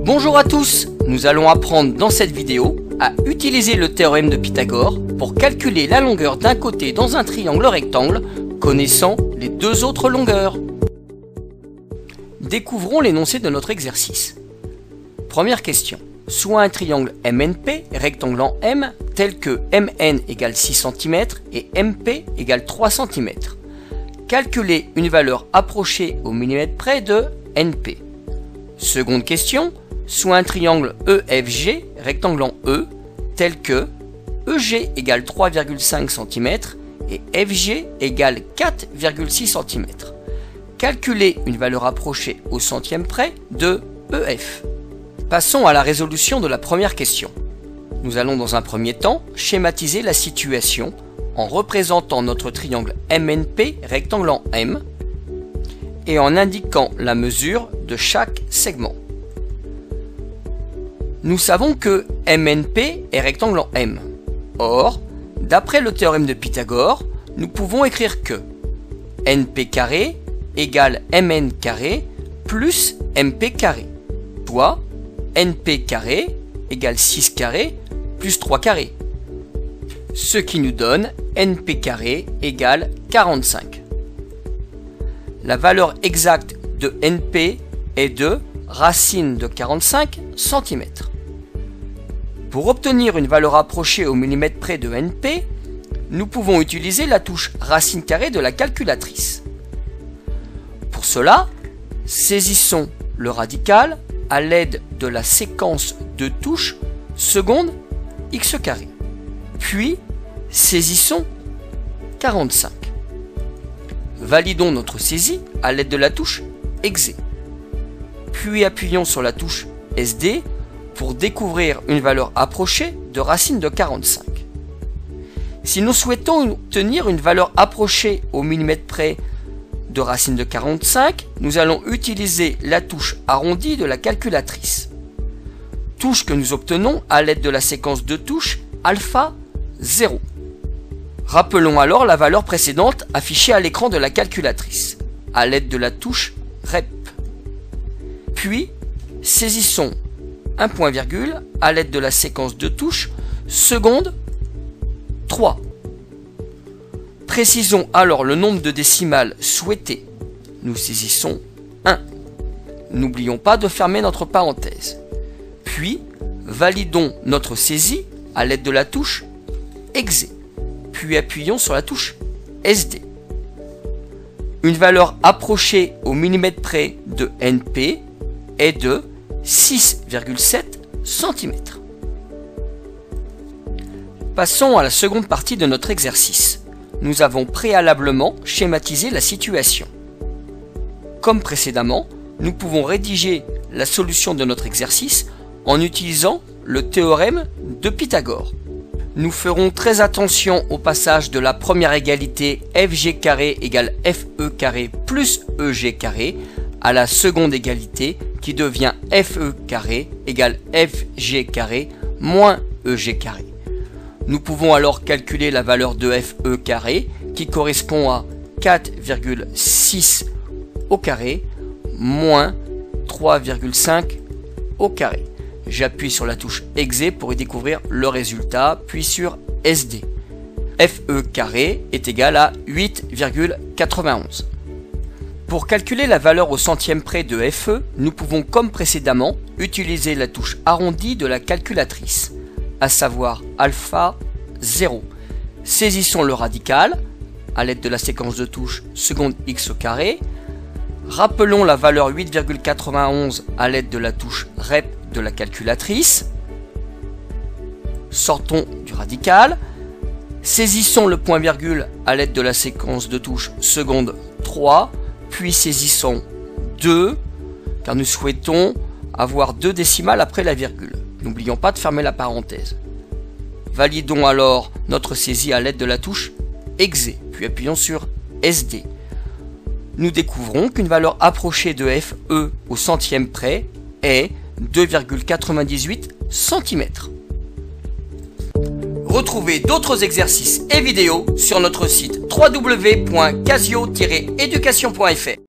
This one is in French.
Bonjour à tous, nous allons apprendre dans cette vidéo à utiliser le théorème de Pythagore pour calculer la longueur d'un côté dans un triangle rectangle connaissant les deux autres longueurs. Découvrons l'énoncé de notre exercice. Première question. Soit un triangle MNP, rectangle en M, tel que MN égale 6 cm et MP égale 3 cm. Calculez une valeur approchée au millimètre près de NP. Seconde question. Soit un triangle EFG, rectangle en E, tel que EG égale 3,5 cm et FG égale 4,6 cm. Calculez une valeur approchée au centième près de EF. Passons à la résolution de la première question. Nous allons dans un premier temps schématiser la situation en représentant notre triangle MNP, rectangle en M, et en indiquant la mesure de chaque segment. Nous savons que MNP est rectangle en M. Or, d'après le théorème de Pythagore, nous pouvons écrire que NP carré égale MN carré plus MP carré, soit NP carré égale 6 carré plus 3 carré, ce qui nous donne NP carré égale 45. La valeur exacte de NP est de racine de 45 cm. Pour obtenir une valeur approchée au millimètre près de NP, nous pouvons utiliser la touche racine carrée de la calculatrice. Pour cela, saisissons le radical à l'aide de la séquence de touches seconde x carré. Puis, saisissons 45. Validons notre saisie à l'aide de la touche exe. Puis appuyons sur la touche SD pour découvrir une valeur approchée de racine de 45. Si nous souhaitons obtenir une valeur approchée au millimètre près de racine de 45, nous allons utiliser la touche arrondie de la calculatrice. Touche que nous obtenons à l'aide de la séquence de touches alpha 0. Rappelons alors la valeur précédente affichée à l'écran de la calculatrice, à l'aide de la touche rep. Puis, saisissons un point virgule à l'aide de la séquence de touches seconde 3. Précisons alors le nombre de décimales souhaité. Nous saisissons 1. N'oublions pas de fermer notre parenthèse. Puis, validons notre saisie à l'aide de la touche exe. Puis appuyons sur la touche SD. Une valeur approchée au millimètre près de NP est de 6,7 cm. Passons à la seconde partie de notre exercice. Nous avons préalablement schématisé la situation. Comme précédemment, nous pouvons rédiger la solution de notre exercice en utilisant le théorème de Pythagore. Nous ferons très attention au passage de la première égalité FG carré égale FE carré plus EG carré à la seconde égalité qui devient FE carré égale FG carré moins EG carré. Nous pouvons alors calculer la valeur de FE carré qui correspond à 4,6 au carré moins 3,5 au carré. J'appuie sur la touche exe pour y découvrir le résultat, puis sur SD. FE carré est égal à 8,91. Pour calculer la valeur au centième près de FE, nous pouvons comme précédemment utiliser la touche arrondie de la calculatrice, à savoir alpha 0. Saisissons le radical à l'aide de la séquence de touches seconde x au carré. Rappelons la valeur 8,91 à l'aide de la touche rep de la calculatrice. Sortons du radical. Saisissons le point virgule à l'aide de la séquence de touches seconde 3. Puis saisissons 2, car nous souhaitons avoir 2 décimales après la virgule. N'oublions pas de fermer la parenthèse. Validons alors notre saisie à l'aide de la touche exe, puis appuyons sur SD. Nous découvrons qu'une valeur approchée de FE au centième près est 2,98 cm. Retrouvez d'autres exercices et vidéos sur notre site www.casio-education.fr.